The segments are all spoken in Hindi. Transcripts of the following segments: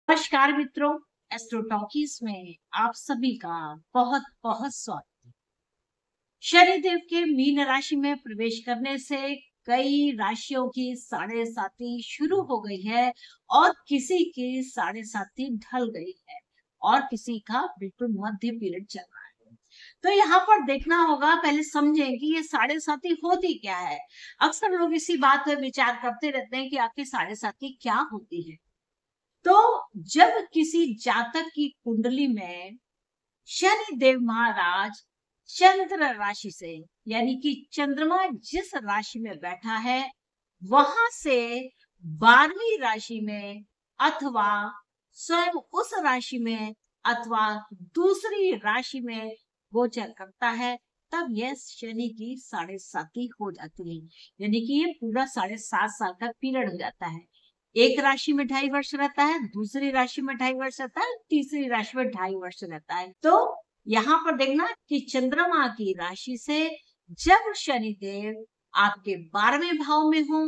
नमस्कार मित्रों, एस्ट्रो टॉकीज में आप सभी का बहुत बहुत स्वागत है। शनिदेव के मीन राशि में प्रवेश करने से कई राशियों की साढ़े साती शुरू हो गई है और किसी की साढ़े साती ढल गई है और किसी का बिल्कुल मध्य पीरियड चल रहा है। तो यहाँ पर देखना होगा, पहले समझें कि ये साढ़े साती होती क्या है। अक्सर लोग इसी बात पर विचार करते रहते हैं कि आखिर साढ़े साती क्या होती है। तो जब किसी जातक की कुंडली में शनि देव महाराज चंद्र राशि से, यानी कि चंद्रमा जिस राशि में बैठा है वहां से 12वीं राशि में अथवा स्वयं उस राशि में अथवा दूसरी राशि में गोचर करता है, तब यह शनि की साढ़े साती हो जाती है। यानी कि ये पूरा 7.5 साल का पीरियड हो जाता है। एक राशि में 2.5 वर्ष रहता है, दूसरी राशि में 2.5 वर्ष रहता है, तीसरी राशि में 2.5 वर्ष रहता है। तो यहाँ पर देखना कि चंद्रमा की राशि से जब शनिदेव आपके 12वें भाव में हो,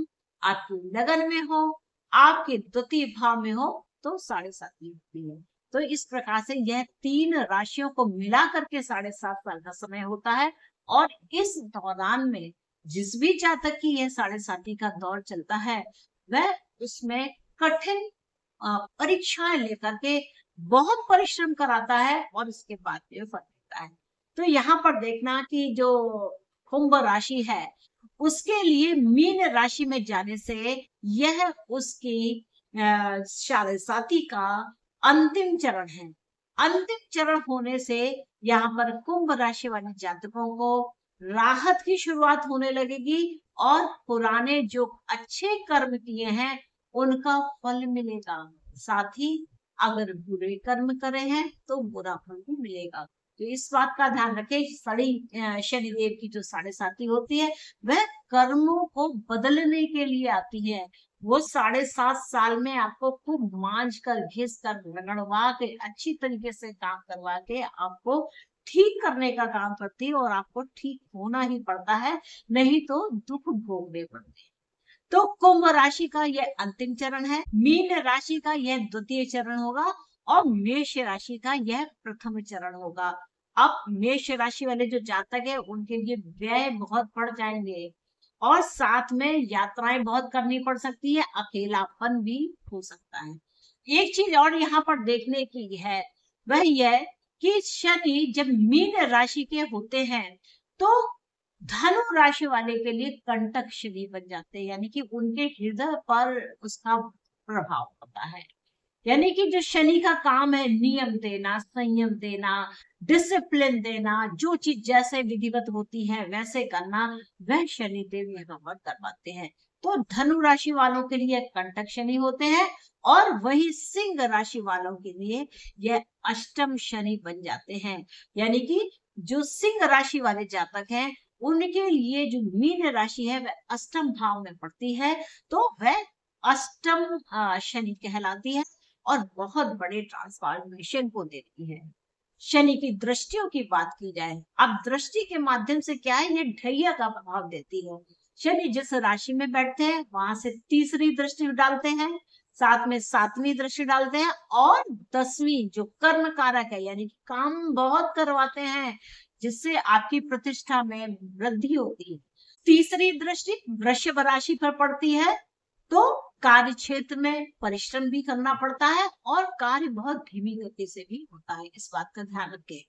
आपके लगन में हो, आपके द्वितीय भाव में हो, तो साढ़े साती होती है। तो इस प्रकार से यह 3 राशियों को मिला करके 7.5 साल का समय होता है। और इस दौरान में जिस भी जातक की यह साढ़े साती का दौर चलता है, वह उसमें कठिन परीक्षाएं लेकर के बहुत परिश्रम कराता है और इसके बाद में फल मिलता है। तो यहाँ पर देखना कि जो कुंभ राशि है उसके लिए मीन राशि में जाने से यह उसकी साढ़े साती का अंतिम चरण है। अंतिम चरण होने से यहाँ पर कुंभ राशि वाले जातकों को राहत की शुरुआत होने लगेगी और पुराने जो अच्छे कर्म किए हैं उनका फल मिलेगा। साथ ही अगर बुरे कर्म करे हैं तो बुरा फल भी मिलेगा। तो इस बात का ध्यान रखें, शनिदेव की जो साढ़े साती होती है वह कर्मों को बदलने के लिए आती है। वो 7.5 साल में आपको खूब मांझ कर घिस कर रगड़वा के अच्छी तरीके से काम करवा के आपको ठीक करने का काम करती है और आपको ठीक होना ही पड़ता है, नहीं तो दुख भोगने पड़ते हैं। तो कुंभ राशि का यह अंतिम चरण है, मीन राशि का यह द्वितीय चरण होगा और मेष राशि का यह प्रथम चरण होगा। अब मेष राशि वाले जो जातक है उनके लिए व्यय बहुत बढ़ जाएंगे और साथ में यात्राएं बहुत करनी पड़ सकती है, अकेलापन भी हो सकता है। एक चीज और यहाँ पर देखने की है, वह यह कि शनि जब मीन राशि के होते हैं तो धनु राशि वाले के लिए कंटक शनि बन जाते हैं, यानी कि उनके हृदय पर उसका प्रभाव होता है। यानी कि जो शनि का काम है नियम देना, संयम देना, डिसिप्लिन देना, जो चीज जैसे विधिवत होती है वैसे करना, वह शनि देव यहाँ पर करवाते हैं। तो धनु राशि वालों के लिए कंटक शनि होते हैं और वही सिंह राशि वालों के लिए यह अष्टम शनि बन जाते हैं। यानी कि जो सिंह राशि वाले जातक हैं उनके लिए जो मीन राशि है वह अष्टम भाव में पड़ती है, तो वह अष्टम शनि कहलाती है और बहुत बड़े ट्रांसफॉर्मेशन को देती है। शनि की दृष्टियों की बात की जाए, अब दृष्टि के माध्यम से क्या है, ये ढैया का प्रभाव देती है। शनि जिस राशि में बैठते हैं वहां से तीसरी दृष्टि डालते हैं, साथ में 7वीं दृष्टि डालते हैं और 10वीं जो कर्म कारक है, यानी कि काम बहुत करवाते हैं जिससे आपकी प्रतिष्ठा में वृद्धि होती है। तीसरी दृष्टि वृषभ राशि पर पड़ती है, तो कार्य क्षेत्र में परिश्रम भी करना पड़ता है और कार्य बहुत धीमी गति से भी होता है, इस बात का ध्यान रखें।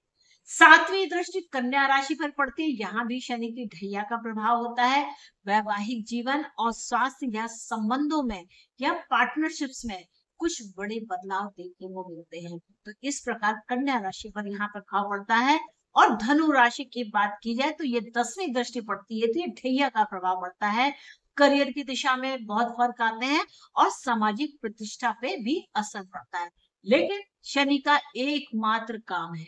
7वीं दृष्टि कन्या राशि पर पड़ती है, यहाँ भी शनि की ढैया का प्रभाव होता है। वैवाहिक जीवन और स्वास्थ्य या संबंधों में या पार्टनरशिप्स में कुछ बड़े बदलाव देखने को मिलते हैं। तो इस प्रकार कन्या राशि पर यहाँ प्रभाव पड़ता है। और धनु राशि की बात की जाए तो ये 10वीं दृष्टि पड़ती है, तो ये ढैया का प्रभाव पड़ता है। करियर की दिशा में बहुत फर्क आते हैं और सामाजिक प्रतिष्ठा पे भी असर पड़ता है। लेकिन शनि का एकमात्र काम है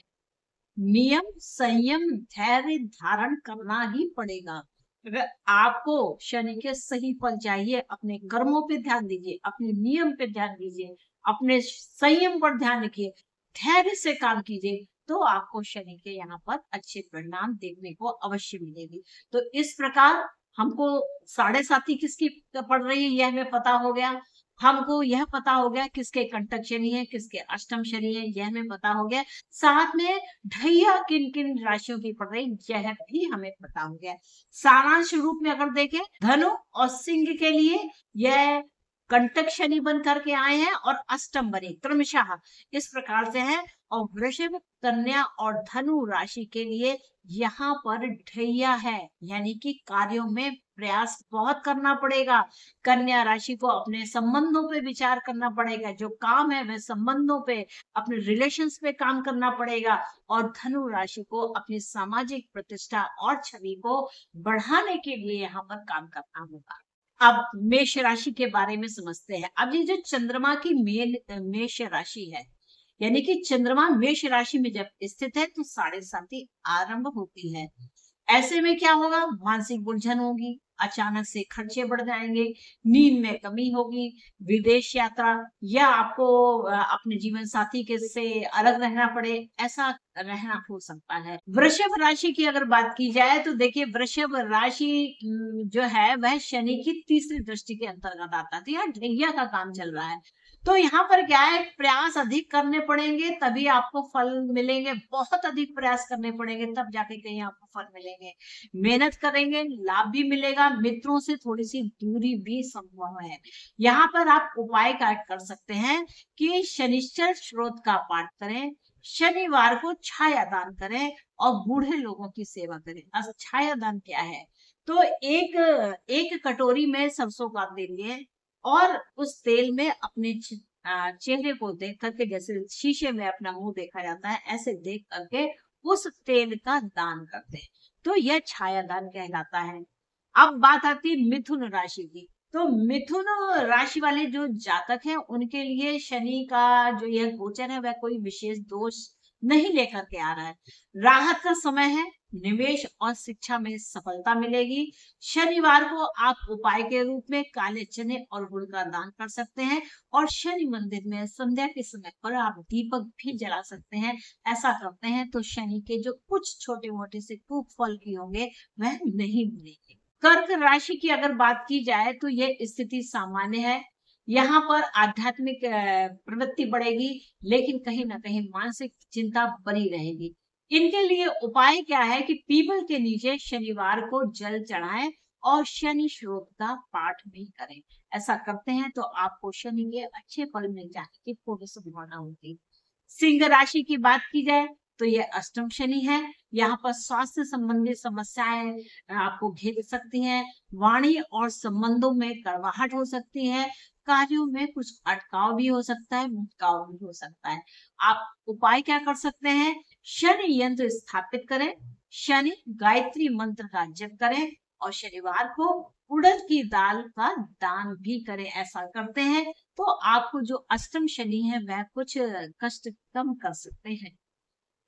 नियम, संयम, धैर्य धारण करना ही पड़ेगा। अगर आपको शनि के सही फल चाहिए, अपने कर्मों पे ध्यान दीजिए, अपने नियम पे ध्यान दीजिए, अपने संयम पर ध्यान रखिए, धैर्य से काम कीजिए, तो आपको शनि के यहाँ पर अच्छे परिणाम देखने को अवश्य मिलेगी। तो इस प्रकार हमको साढ़े साती किसकी पड़ रही है यह हमें पता हो गया। हमको यह पता हो गया किसके कंटक शनि है, किसके अष्टम शनि है, यह हमें पता हो गया। साथ में ढैया किन किन राशियों की पड़ रही, यह भी हमें पता हो गया। सारांश रूप में अगर देखें, धनु और सिंह के लिए यह कंटक शनि बन करके आए हैं और अष्टम बने क्रमशः इस प्रकार से है। और वृषभ, कन्या और धनु राशि के लिए यहाँ पर ढैया है, यानी कि कार्यों में प्रयास बहुत करना पड़ेगा। कन्या राशि को अपने संबंधों पे विचार करना पड़ेगा, जो काम है वह संबंधों पे, अपने रिलेशंस पे काम करना पड़ेगा। और धनु राशि को अपनी सामाजिक प्रतिष्ठा और छवि को बढ़ाने के लिए यहाँ पर काम करना होगा। अब मेष राशि के बारे में समझते हैं। अब ये जो चंद्रमा की मेष राशि है, यानी कि चंद्रमा मेष राशि में जब स्थित है तो 7:30 आरंभ होती है। ऐसे में क्या होगा, मानसिक उलझन होगी, अचानक से खर्चे बढ़ जाएंगे, नींद में कमी होगी, विदेश यात्रा, या आपको अपने जीवन साथी के से अलग रहना पड़े, ऐसा रहना हो सकता है। वृषभ राशि की अगर बात की जाए तो देखिए, वृषभ राशि जो है वह शनि की तीसरी दृष्टि के अंतर्गत आता है। तो यहाँ ढैया का काम चल रहा है, तो यहाँ पर क्या है, प्रयास अधिक करने पड़ेंगे तभी आपको फल मिलेंगे, बहुत अधिक प्रयास करने पड़ेंगे तब जाके कहीं आपको फल मिलेंगे। मेहनत करेंगे, लाभ भी मिलेगा, मित्रों से थोड़ी सी दूरी भी संभव है। यहाँ पर आप उपाय क्या कर सकते हैं कि शनिश्चर स्रोत का पाठ करें, शनिवार को छाया दान करें और बूढ़े लोगों की सेवा करें। अब छाया दान क्या है, तो एक कटोरी में सरसों का तेल लिए और उस तेल में अपने चेहरे को देख करके, जैसे शीशे में अपना मुंह देखा जाता है, ऐसे देख करके उस तेल का दान करते हैं, तो यह छाया दान कहलाता है। अब बात आती है मिथुन राशि की। तो मिथुन राशि वाले जो जातक हैं उनके लिए शनि का जो यह गोचर है वह कोई विशेष दोष नहीं लेकर के आ रहा है। राहत का समय है, निवेश और शिक्षा में सफलता मिलेगी। शनिवार को आप उपाय के रूप में काले चने और गुड़ का दान कर सकते हैं और शनि मंदिर में संध्या के समय पर आप दीपक भी जला सकते हैं। ऐसा करते हैं तो शनि के जो कुछ छोटे मोटे से कुफल भी होंगे वह नहीं मिलेंगे। कर्क राशि की अगर बात की जाए तो यह स्थिति सामान्य है। यहाँ पर आध्यात्मिक प्रवृत्ति बढ़ेगी, लेकिन कहीं ना कहीं मानसिक चिंता बनी रहेगी। इनके लिए उपाय क्या है कि पीपल के नीचे शनिवार को जल चढ़ाएं और शनि श्लोक का पाठ भी करें। ऐसा करते हैं तो आपको शनि के अच्छे फल मिल जाने की पूरी संभावना होगी। सिंह राशि की बात की जाए तो यह अष्टम शनि है। यहाँ पर स्वास्थ्य संबंधी समस्याएं आपको घेर सकती हैं, वाणी और संबंधों में कड़वाहट हो सकती है, कार्यों में कुछ अटकाव भी हो सकता है, मुटकाव भी हो सकता है। आप उपाय क्या कर सकते हैं, शनि यंत्र स्थापित करें, शनि गायत्री मंत्र का जप करें और शनिवार को उड़द की दाल का दान भी करें। ऐसा करते हैं तो आपको जो अष्टम शनि है वह कुछ कष्ट कम कर सकते हैं।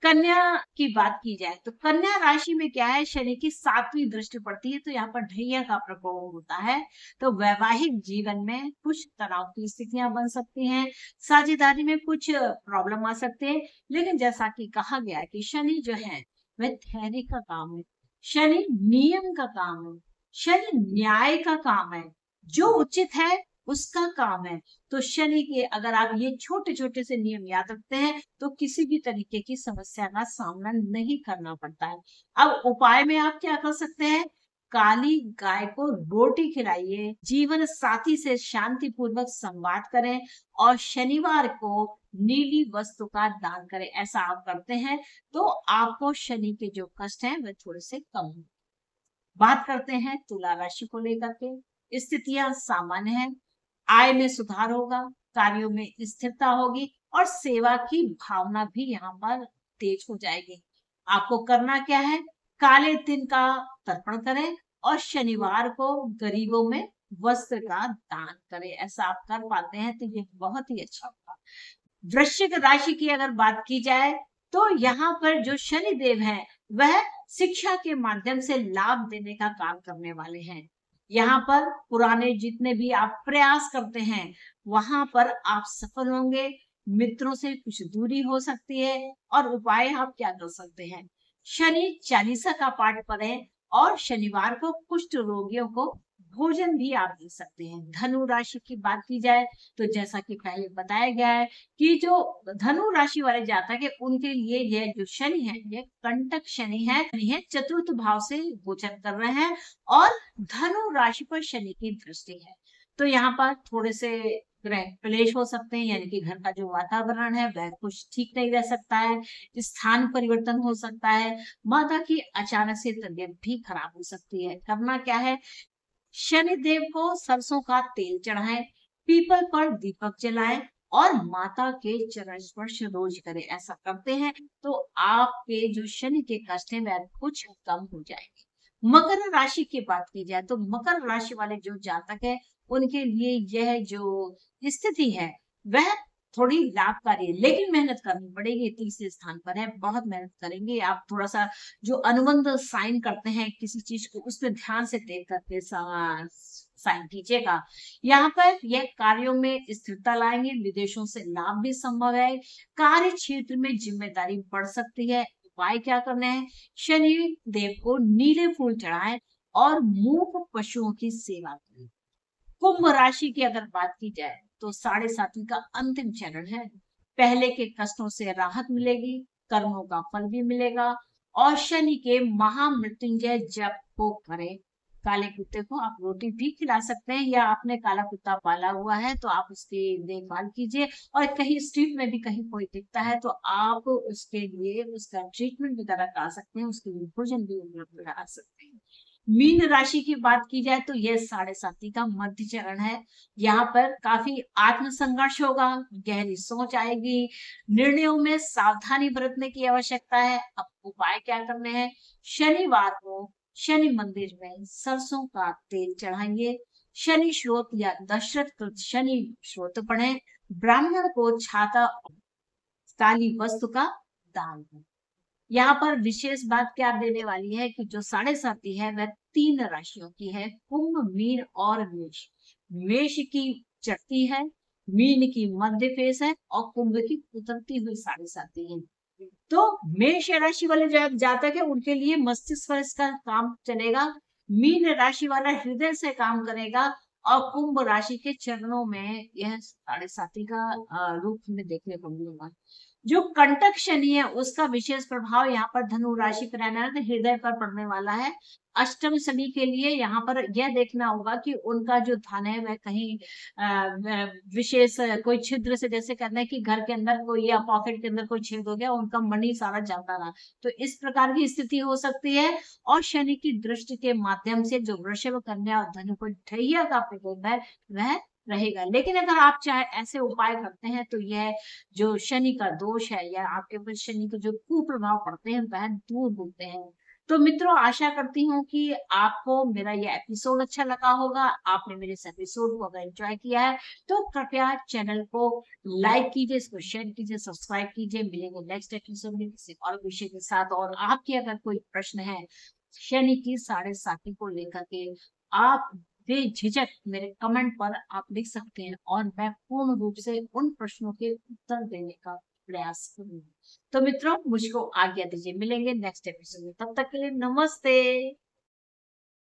कन्या की बात की जाए तो कन्या राशि में क्या है, शनि की 7वीं दृष्टि पड़ती है, तो यहाँ पर ढैया का प्रकोप होता है। तो वैवाहिक जीवन में कुछ तनाव की स्थितियां बन सकती हैं, साझेदारी में कुछ प्रॉब्लम आ सकते हैं। लेकिन जैसा कि कहा गया है कि शनि जो है वह धैर्य का काम है, शनि नियम का काम है, शनि न्याय का काम है, जो उचित है उसका काम है। तो शनि के अगर आप ये छोटे छोटे से नियम याद रखते हैं तो किसी भी तरीके की समस्या का सामना नहीं करना पड़ता है। अब उपाय में आप क्या कर सकते हैं, काली गाय को रोटी खिलाइए, जीवन साथी से शांतिपूर्वक संवाद करें और शनिवार को नीली वस्तु का दान करें। ऐसा आप करते हैं तो आपको शनि के जो कष्ट हैं वह थोड़े से कम होंगे। बात करते हैं तुला राशि को लेकर के। स्थितियां सामान्य हैं, आय में सुधार होगा, कार्यों में स्थिरता होगी और सेवा की भावना भी यहाँ पर तेज हो जाएगी। आपको करना क्या है, काले तिल का तर्पण करें और शनिवार को गरीबों में वस्त्र का दान करें। ऐसा आप कर पाते हैं तो ये बहुत ही अच्छा होगा। वृश्चिक राशि की अगर बात की जाए तो यहाँ पर जो शनि देव है वह शिक्षा के माध्यम से लाभ देने का काम करने वाले हैं। यहाँ पर पुराने जितने भी आप प्रयास करते हैं वहां पर आप सफल होंगे, मित्रों से कुछ दूरी हो सकती है। और उपाय आप क्या कर सकते हैं, शनि चालीसा का पाठ पढ़ें और शनिवार को कुष्ठ रोगियों को भोजन भी आप दे सकते हैं। धनु राशि की बात की जाए तो जैसा कि पहले बताया गया है कि जो धनु राशि वाले जातक है उनके लिए यह जो शनि है ये कंटक शनि है, चतुर्थ भाव से गोचर कर रहे हैं और धनु राशि पर शनि की दृष्टि है। तो यहाँ पर थोड़े से ग्रह क्लेश हो सकते हैं, यानी कि घर का जो वातावरण है वह कुछ ठीक नहीं रह सकता है, स्थान परिवर्तन हो सकता है, माता की अचानक से तबीयत भी खराब हो सकती है। करना क्या है, शनि देव को सरसों का तेल चढ़ाएं, पीपल पर दीपक जलाएं और माता के चरण स्पर्श रोज करें। ऐसा करते हैं तो आपके जो शनि के कष्ट हैं वह कुछ कम हो जाएंगे। मकर राशि की बात की जाए तो मकर राशि वाले जो जातक है उनके लिए यह जो स्थिति है वह थोड़ी लाभकारी है, लेकिन मेहनत करनी पड़ेगी। तीसरे स्थान पर है, बहुत मेहनत करेंगे आप। थोड़ा सा जो अनुबंध साइन करते हैं किसी चीज को उस पर ध्यान से देख करके साइन कीजिएगा। यहाँ पर यह कार्यों में स्थिरता लाएंगे, विदेशों से लाभ भी संभव है, कार्य क्षेत्र में जिम्मेदारी बढ़ सकती है। उपाय क्या करने हैं, शनि देव को नीले फूल चढ़ाएं और मूक पशुओं की सेवा करें। कुंभ राशि की अगर बात की जाए तो 7.5 का अंतिम चरण है। पहले के कष्टों से राहत मिलेगी, कर्मों का फल भी मिलेगा और शनि के महामृत्युंजय जप को करें। काले कुत्ते को आप रोटी भी खिला सकते हैं, या आपने काला कुत्ता पाला हुआ है तो आप उसकी देखभाल कीजिए, और कहीं स्ट्रीट में भी कहीं कोई दिखता है तो आप उसके लिए उसका ट्रीटमेंट वगैरह करा सकते हैं, उसके लिए भोजन भी उपलब्ध करा सकते हैं। मीन राशि की बात की जाए तो यह 7.5 का मध्य चरण है। यहाँ पर काफी आत्म संघर्ष होगा, गहरी सोच आएगी, निर्णयों में सावधानी बरतने की आवश्यकता है। अब उपाय क्या करने हैं, शनिवार को शनि मंदिर में सरसों का तेल चढ़ाइए, शनि श्रोत या दशरथ कृत शनि श्रोत पढ़ें, ब्राह्मण को छाता काली वस्तु का दान दें। यहाँ पर विशेष बात क्या देने वाली है कि जो 7.5 है वह 3 राशियों की है, कुंभ, मीन और मेष। मेष की चढ़ती है, मीन की मध्य फेस है और कुंभ की उतरती हुई 7.5 है। तो मेष राशि वाले जो जातक है उनके लिए मस्तिष्क पर इसका काम चलेगा, मीन राशि वाला हृदय से काम करेगा और कुंभ राशि के चरणों में यह 7.5 का रूप हमें देखने को मिलेगा। जो कंटक शनि है उसका विशेष प्रभाव यहाँ पर धनु राशि पर रहना है, तो हृदय पर पड़ने वाला है। अष्टम शनि के लिए यहाँ पर यह देखना होगा कि उनका जो धन है वह कहीं विशेष कोई छिद्र से, जैसे कहते हैं कि घर के अंदर कोई या पॉकेट के अंदर कोई छेद हो गया, उनका मनी सारा जाता रहा, तो इस प्रकार की स्थिति हो सकती है। और शनि की दृष्टि के माध्यम से जो वृषभ, कन्या और धनु को ढैया का प्रकोप है वह रहेगा। लेकिन अगर आप चाहे ऐसे उपाय करते हैं तो यह जो शनि का दोष है या आपके ऊपर शनि के जो कुप्रभाव पड़ते हैं वह दूर होते हैं। तो मित्रों, आशा करती हूँ कि आपको मेरा यह एपिसोड अच्छा लगा होगा। आपने मेरे इस एपिसोड को अगर एंजॉय किया है तो कृपया चैनल को लाइक कीजिए, इसको शेयर कीजिए, सब्सक्राइब कीजिए। मिलेंगे नेक्स्ट एपिसोड में किसी और विषय के साथ। और आपके अगर कोई प्रश्न है शनि की 7.5 को लेकर के, आप बेझिझक मेरे कमेंट पर आप लिख सकते हैं और मैं पूर्ण रूप से उन प्रश्नों के उत्तर देने का प्रयास करूंगी। तो मित्रों, मुझको आज्ञा दीजिए, मिलेंगे नेक्स्ट एपिसोड में, तब तक के लिए नमस्ते।